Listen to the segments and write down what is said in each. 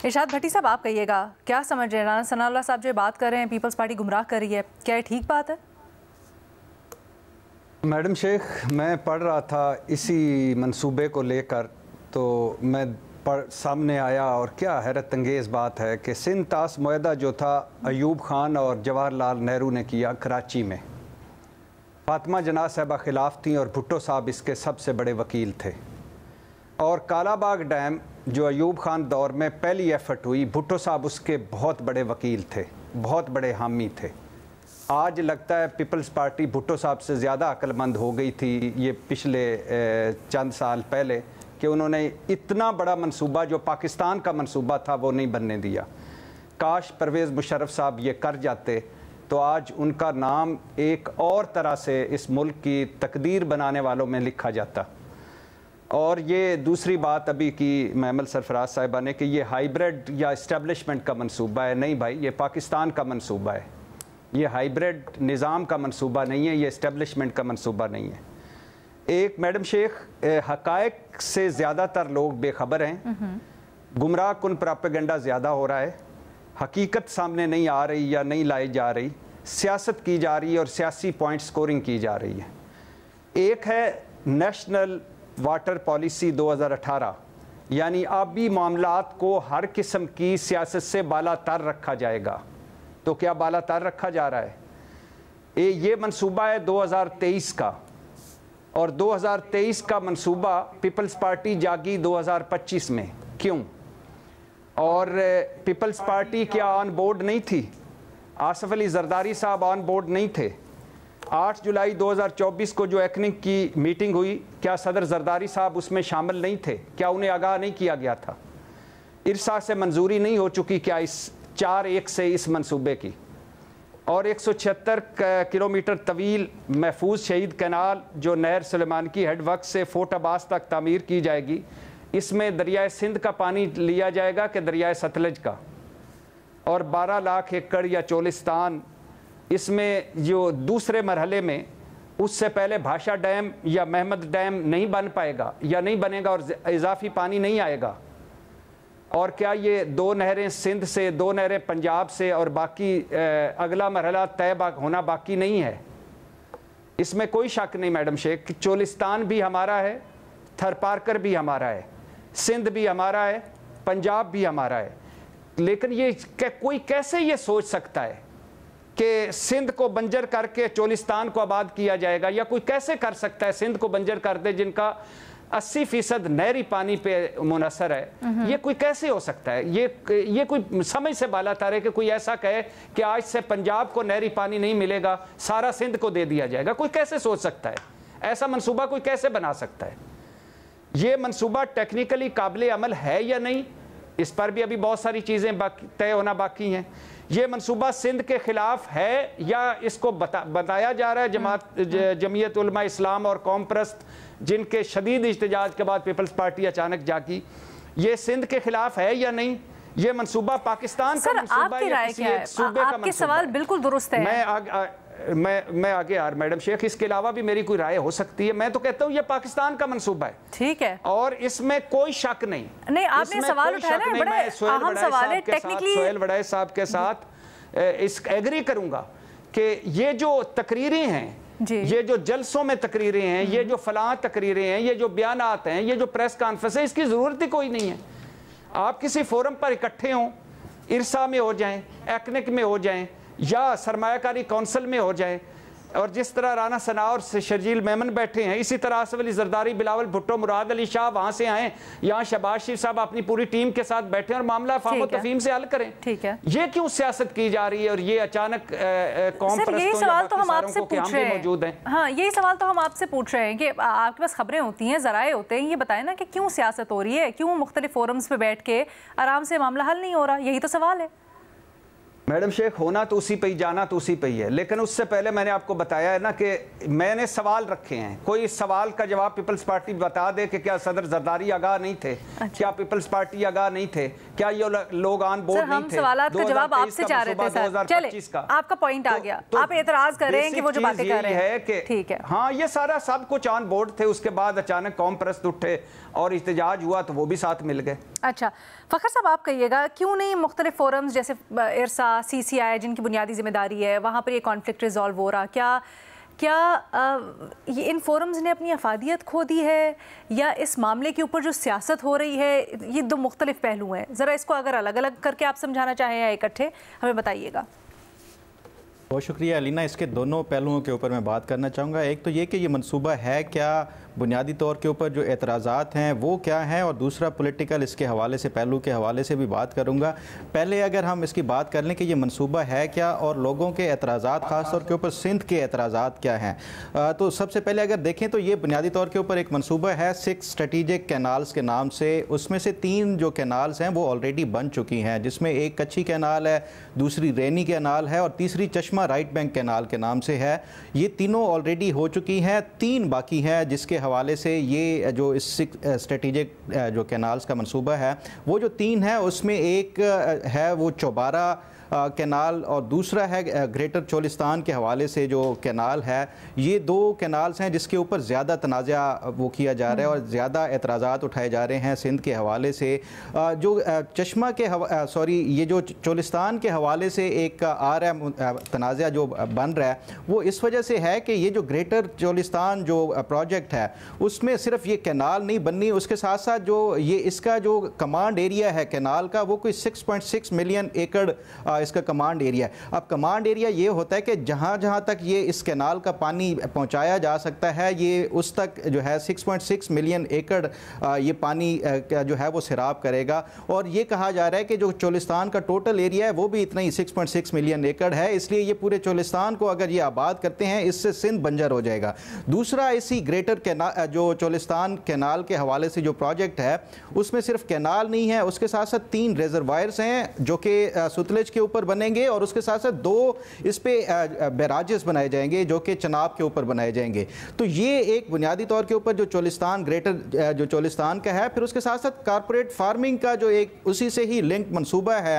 ارشاد بھٹی صاحب آپ کہیے گا کیا سمجھ رہے ہیں رانا ثناء اللہ صاحب جو بات کر رہے ہیں پیپلز پارٹی گمراہ کر رہی ہے، کیا یہ ٹھیک بات ہے؟ میڈم شیخ، میں پڑھ رہا تھا اسی منصوبے کو لے کر تو میں سامنے آیا، اور کیا حیرت انگیز بات ہے کہ سندھ طاس معاہدہ جو تھا ایوب خان اور جواہر لال نہرو نے کیا کراچی میں، فاطمہ جناح صاحبہ خلاف تھیں اور بھٹو صاحب اس کے سب سے بڑے وکیل تھے، اور کالا باغ ڈیم جو ایوب خان دور میں پہلی ایفرٹ ہوئی، بھٹو صاحب اس کے بہت بڑے وکیل تھے، بہت بڑے حامی تھے۔ آج لگتا ہے پیپلز پارٹی بھٹو صاحب سے زیادہ عقل مند ہو گئی تھی یہ پچھلے چند سال پہلے، کہ انہوں نے اتنا بڑا منصوبہ جو پاکستان کا منصوبہ تھا وہ نہیں بننے دیا۔ کاش پرویز مشرف صاحب یہ کر جاتے تو آج ان کا نام ایک اور طرح سے اس ملک کی تقدیر بنانے والوں میں لکھا جاتا۔ اور یہ دوسری بات ابھی کی محمل سرفراز صاحبہ نے کہ یہ ہائیبریڈ یا اسٹیبلشمنٹ کا منصوبہ ہے، نہیں بھائی، یہ پاکستان کا منصوبہ ہے، یہ ہائیبریڈ نظام کا منصوبہ نہیں ہے، یہ اسٹیبلشمنٹ کا منصوبہ نہیں ہے۔ ایک میڈم شیخ، حقائق سے زیادہ تر لوگ بے خبر ہیں، گمراہ کن پراپیگنڈا زیادہ ہو رہا ہے، حقیقت سامنے نہیں آ رہی یا نہیں لائی جا رہی، سیاست کی جا رہی ہے اور سیاسی پوائنٹ سکورنگ کی جا رہی ہے۔ ایک ہے نیشنل واٹر پالیسی 2018، یعنی آبی معاملات کو ہر قسم کی سیاست سے بالا تر رکھا جائے گا۔ تو کیا بالا تر رکھا جا رہا ہے؟ یہ منصوبہ ہے 2023 کا، اور 2023 کا منصوبہ پیپلز پارٹی جاگی 2025 میں، کیوں؟ اور پیپلز پارٹی کیا آن بورڈ نہیں تھی؟ آصف علی زرداری صاحب آن بورڈ نہیں تھے؟ 8 جولائی 2024 کو جو ایکنگ کی میٹنگ ہوئی، کیا صدر زرداری صاحب اس میں شامل نہیں تھے؟ کیا انہیں آگاہ نہیں کیا گیا تھا؟ ارسا سے منظوری نہیں ہو چکی کیا اس 4-1 سے اس منصوبے کی؟ اور 176 کلومیٹر طویل محفوظ شہید کینال جو نہر سلیمان کی ہیڈ ورک سے فورٹ عباس تک تعمیر کی جائے گی، اس میں دریائے سندھ کا پانی لیا جائے گا کہ دریائے ستلج کا؟ اور 12 لاکھ ایکڑ یا چولستان، اس میں جو دوسرے مرحلے میں اس سے پہلے بھاشا ڈیم یا محمد ڈیم نہیں بن پائے گا یا نہیں بنے گا اور اضافی پانی نہیں آئے گا؟ اور کیا یہ 2 نہریں سندھ سے، 2 نہریں پنجاب سے، اور باقی اگلا مرحلہ طے ہونا باقی نہیں ہے؟ اس میں کوئی شک نہیں میڈم شیخ، چولستان بھی ہمارا ہے، تھر پارکر بھی ہمارا ہے، سندھ بھی ہمارا ہے، پنجاب بھی ہمارا ہے، لیکن یہ کوئی کیسے یہ سوچ سکتا ہے کہ سندھ کو بنجر کر کے چولستان کو آباد کیا جائے گا؟ یا کوئی کیسے کر سکتا ہے سندھ کو بنجر کر دے جن کا 80% نہری پانی پہ منحصر ہے؟ یہ کوئی کیسے ہو سکتا ہے؟ یہ کوئی سمجھ سے بالا تر ہے کہ کوئی ایسا کہے کہ آج سے پنجاب کو نہری پانی نہیں ملے گا، سارا سندھ کو دے دیا جائے گا؟ کوئی کیسے سوچ سکتا ہے؟ ایسا منصوبہ کوئی کیسے بنا سکتا ہے؟ یہ منصوبہ ٹیکنیکلی قابل عمل ہے یا نہیں، اس پر بھی ابھی بہت ساری چیزیں طے ہونا باقی ہیں۔ یہ منصوبہ سندھ کے خلاف ہے یا اس کو بتایا جا رہا ہے جمعیت علماء اسلام اور قوم پرست جن کے شدید احتجاج کے بعد پیپلز پارٹی اچانک جاگی، یہ سندھ کے خلاف ہے یا نہیں؟ یہ منصوبہ پاکستان کا منصوبہ ہے یا کسی ایک صوبے کا منصوبہ ہے؟ آپ کے سوال بالکل درست ہے۔ میں آگے میڈم شیخ، اس کے علاوہ بھی میری کوئی رائے ہو سکتی ہے، میں تو کہتا ہوں یہ پاکستان کا منصوبہ ہے، ٹھیک ہے، اور اس میں کوئی شک نہیں۔ نہیں، آپ نے سوال اٹھایا نا، بڑے اہم سوال ہے ٹیکنیکلی۔ سہیل وڑائے صاحب کے ساتھ اس ایگری کروں گا کہ یہ جو تقریریں ہیں، یہ جو جلسوں میں تقریریں ہیں، یہ جو فلاں تقریریں ہیں، یہ جو بیانات ہیں، یہ جو پریس کانفرنس ہے، اس کی ضرورت ہی کوئی نہیں ہے۔ آپ کسی فورم پر اکٹھے ہوں، ارسا میں ہو جائیں، ایکنک میں ہو جائیں، یا سرمایہ کاری کونسل میں ہو جائیں، اور جس طرح رانا ثناء اور شرجیل میمن بیٹھے ہیں، اسی طرح آصف علی زرداری، بلاول بھٹو، مراد علی شاہ وہاں سے آئیں، یہاں شہباز شریف صاحب اپنی پوری ٹیم کے ساتھ بیٹھے اور معاملہ فہم و تفہیم سے حل کریں۔ یہ کیوں سیاست کی جا رہی ہے اور یہ اچانک قوم پرستوں یا باقی ساروں کو کہ ہم بھی موجود ہیں؟ ہاں، یہی سوال تو ہم آپ سے پوچھ رہے ہیں کہ آپ کے پاس خبریں ہوتی ہیں، ذرائع ہوتے ہیں، یہ بتائیں نا کہ کیوں سیاست ہو رہی ہے، کیوں مختلف فورمز پہ بیٹھ کے آرام سے معاملہ حل نہیں ہو رہا؟ یہی تو سوال ہے۔ میڈم شیخ ہونا تو اسی پہ ہی، جانا تو اسی پہ ہی ہے، لیکن اس سے پہلے میں نے آپ کو بتایا ہے نا کہ میں نے سوال رکھے ہیں، کوئی سوال کا جواب پیپلز پارٹی بتا دے کہ کیا صدر زرداری آگاہ نہیں تھے، کیا پیپلز پارٹی آگاہ نہیں تھے، کیا یہ لوگ آن بورڈ نہیں تھے؟ ہم سوالات کا جواب آپ سے چاہ رہے تھے سر، چلے آپ کا پوائنٹ آ گیا، آپ اعتراض کر رہے ہیں کہ وہ جو باتیں کر رہے ہیں، ٹھیک ہے ہاں یہ سارا سب کچھ آن بورڈ تھے، اس کے بعد اچانک قوم پرست اٹھے اور احتجاج ہوا تو وہ بھی ساتھ مل گئے۔ اچھا فخر صاحب آپ کہیے گا کیوں نہیں مختلف فورمز جیسے ارسا، سی سی آئی جن کی بنیادی ذمہ داری ہے وہاں پر یہ کانفلکٹ ریزالو ہو رہا، کیا یہ ان فورمز نے اپنی افادیت کھو دی ہے یا اس معاملے کے اوپر جو سیاست ہو رہی ہے یہ دو مختلف پہلو ہیں؟ ذرا اس کو اگر الگ الگ کر کے آپ سمجھانا چاہیں یا اکٹھے ہمیں بتائیے گا۔ بہت شکریہ علینا، اس کے دونوں پہلوؤں کے اوپر میں بات کرنا چاہوں گا۔ ایک تو یہ کہ یہ منصوبہ ہے کیا، بنیادی طور کے اوپر جو اعتراضات ہیں وہ کیا ہیں، اور دوسرا پولیٹیکل اس کے حوالے سے، پہلو کے حوالے سے بھی بات کروں گا۔ پہلے اگر ہم اس کی بات کر لیں کہ یہ منصوبہ ہے کیا اور لوگوں کے اعتراضات خاص طور کے اوپر سندھ کے اعتراضات کیا ہیں، تو سب سے پہلے اگر دیکھیں تو یہ بنیادی طور کے اوپر ایک منصوبہ ہے 6 اسٹریٹجک کینالز کے نام سے، اس میں سے 3 جو کینالز ہیں وہ آلریڈی بن چکی ہیں، جس میں ایک کچھی کینال ہے، دوسری رینی کینال ہے اور تیسری چشمہ رائٹ بینک کینال کے نام سے ہے۔ یہ تینوں آلریڈی ہو چکی ہیں، 3 باقی ہیں جس کے حوالے سے یہ جو اس اسٹریٹجک جو کینالز کا منصوبہ ہے، وہ جو 3 ہیں اس میں ایک ہے وہ چوبارہ کینال اور دوسرا ہے گریٹر چولستان کے حوالے سے جو کینال ہے۔ یہ 2 کینالز ہیں جس کے اوپر زیادہ تنازع وہ کیا جا رہا ہے اور زیادہ اعتراضات اٹھائے جا رہے ہیں سندھ کے حوالے سے۔ جو چشمہ کے یہ جو چولستان کے حوالے سے ایک آ رہا ہے تنازع جو بن رہا ہے، وہ اس وجہ سے ہے کہ یہ جو گریٹر چولستان جو پروجیکٹ ہے اس میں صرف یہ کینال نہیں بننی، اس کے ساتھ ساتھ جو یہ اس کا جو کمانڈ ایریا ہے کینال کا وہ کوئی 6.6 ملین ایکڑ اس کا کمانڈ ایریا ہے۔ اب کمانڈ ایریا یہ ہوتا ہے کہ جہاں جہاں تک یہ اس کینال کا پانی پہنچایا جا سکتا ہے یہ اس تک جو ہے 6.6 ملین ایکڑ یہ پانی جو ہے وہ سیراب کرے گا، اور یہ کہا جا رہا ہے کہ جو چولستان کا ٹوٹل ایریا ہے وہ بھی اتنا ہی 6.6 ملین ایکڑ ہے، اس لیے یہ پورے چولستان کو اگر یہ آباد کرتے ہیں اس سے سندھ بنجر ہو جائے گا۔ دوسرا اسی گریٹر جو چولستان کینال کے حوالے سے جو پروجیکٹ ہے اس میں صرف کینال نہیں ہے، اس کے ساتھ ساتھ 3 ریزروائرز ہیں جو کہ ستلج کے اوپر بنیں گے، اور اس کے ساتھ ساتھ 2 اس پہ بیراجز بنائے جائیں گے جو کہ چناب کے اوپر بنائے جائیں گے۔ تو یہ ایک بنیادی طور کے اوپر جو چولستان گریٹر جو چولستان کا ہے، پھر اس کے ساتھ ساتھ کارپوریٹ فارمنگ کا جو ایک اسی سے ہی لنک منصوبہ ہے،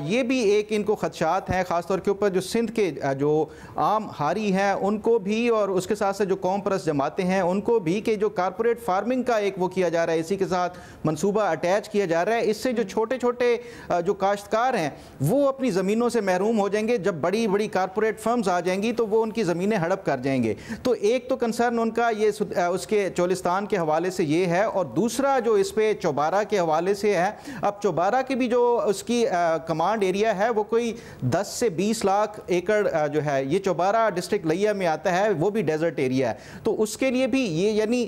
یہ بھی ایک ان کو خدشات ہیں خاص طور کے اوپر جو سندھ کے جو عام ہاری ہیں ان کو بھی، اور اس کے ساتھ ساتھ جو قوم پرست جماعتیں ہیں ان کو بھی، کہ جو کارپوریٹ فارمنگ کا ایک وہ کیا جا رہا ہے، اسی کے ساتھ منصوبہ اٹیچ کیا جا رہا ہے، اس سے جو چھوٹے چھوٹے جو کاشتکار ہیں وہ اپنی زمینوں سے محروم ہو جائیں گے۔ جب بڑی بڑی کارپوریٹ فرمز آ جائیں گی تو وہ ان کی زمینیں ہڑپ کر جائیں گے۔ تو ایک تو کنسرن ان کا یہ اس کے چولستان کے حوالے سے یہ ہے، اور دوسرا جو اس پہ چوبارہ کے حوالے سے ہے، اب چوبارہ کی بھی جو اس کی کمانڈ ایریا ہے وہ کوئی 10 سے 20 لاکھ ایکڑ جو ہے، یہ چوبارہ ڈسٹرکٹ لیا میں آتا ہے، وہ بھی ڈیزرٹ ایریا ہے، تو اس کے لیے بھی یہ یعنی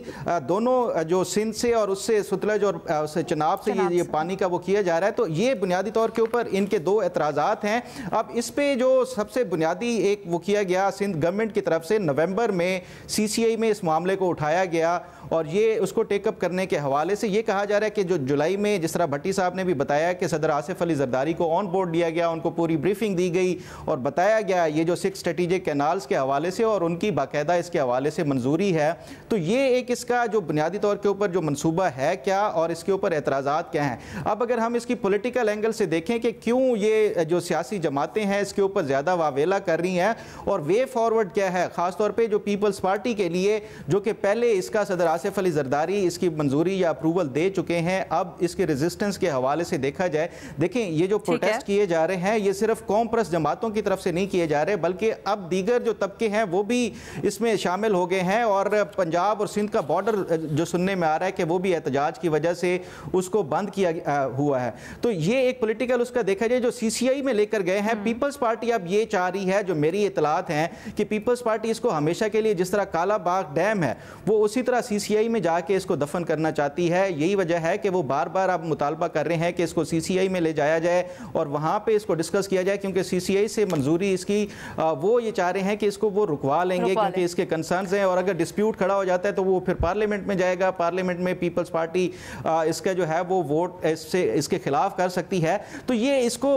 دونوں جو سندھ سے اور اس سے ستلج اور اس سے چناب سے یہ پانی کا وہ کیا جا رہا ہے۔ تو یہ بنیادی طور کے اوپر ان کے 2 اعتراضات ہیں۔ اب اس پہ جو سب سے بنیادی ایک وہ کیا گیا سندھ گورنمنٹ کی طرف سے، نومبر میں سی سی آئی میں اس معاملے کو اٹھایا گیا اور یہ اس کو ٹیک اپ کرنے کے حوالے سے یہ کہا جا رہا ہے کہ جو جولائی میں جس طرح بھٹی صاحب نے بھی بتایا کہ صدر آصف علی زرداری کو آن بورڈ لیا گیا، ان کو پوری بریفنگ دی گئی اور بتایا گیا یہ جو 6 اسٹریٹجک کینالز کے حوالے سے اور ان کی باقاعدہ اس کے حوالے سے منظوری ہے۔ تو یہ ایک اس کا جو بنیادی طور کے اوپر جو منصوبہ ہے کیا اور اس کے اوپر اعتراضات کیا ہیں۔ اب اگر ہم اس کی پولیٹیکل اینگل سے دیکھیں کہ کیوں یہ جو سیاسی جماعتیں ہیں اس کے اوپر زیادہ واویلا کر رہی ہیں اور وے فارورڈ کیا ہے، خاص طور پہ جو پیپلز پارٹی کے لیے جو کہ پہلے اس کا صدر آصف علی زرداری اس کی منظوری یا اپروول دے چکے ہیں، اب اس کے ریزسٹنس کے حوالے سے دیکھا جائے، دیکھیں یہ جو پروٹیسٹ کیے جا رہے ہیں یہ صرف قوم پرست جماعتوں کی طرف سے نہیں کیے جا رہے بلکہ اب دیگر جو طبقے ہیں وہ بھی اس میں شامل ہو گئے ہیں، اور پنجاب اور سندھ کا بارڈر جو سننے میں آ رہا ہے کہ وہ بھی احتجاج کی وجہ سے اس کو بند کیا ہوا ہے۔ تو یہ ایک پولیٹیکل اس کا دیکھا جائے جو سی سی آئی میں لے کر گئے ہیں۔ پیپلز پارٹی اب یہ چاہ رہی ہے، جو میری اطلاعات ہیں کہ پیپلز پارٹی اس کو ہمیشہ کے لیے جس طرح کالا باغ ڈیم ہے وہ اسی طرح سی سی آئی میں جا کے اس کو دفن کرنا چاہتی ہے۔ یہی وجہ ہے کہ وہ بار بار اب مطالبہ کر رہے ہیں کہ اس کو سی سی آئی میں لے جایا جائے اور وہاں پہ اس کو ڈسکس کیا جائے، کیونکہ سی سی آئی سے منظوری اس کی وہ یہ چاہ رہے ہیں کہ اس کو وہ رکوا لیں گے کیونکہ اس کے کنسرنز ہیں، اور اگر ڈسپیوٹ کھڑا ہو جاتا ہے تو وہ پھر پارلیمنٹ میں جائے گا، پارلیمنٹ میں پیپلز پارٹی اس کا جو ہے وہ ووٹ اس کے خلاف کر سکتی ہے۔ تو یہ اس کو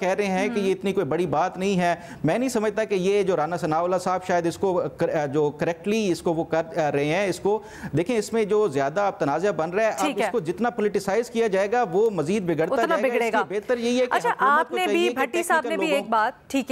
کہہ رہے ہیں کہ یہ اتنی کوئی بڑی بات نہیں ہے, میں نہیں سمجھتا کہ یہ جو رانا ثناءاللہ صاحب شاید اس کو جو کریکٹلی اس کو وہ کر رہے ہیں. اس کو دیکھیں, اس میں جو زیادہ اب تنازع بن رہا ہے, اب اس کو جتنا پولیٹیسائز کیا جائے گا وہ مزید بگڑتا جائے گا. بہتر یہی ہے کہ اچھا, آپ نے بھی بھٹی صاحب نے بھی ایک بات, ٹھیک ہے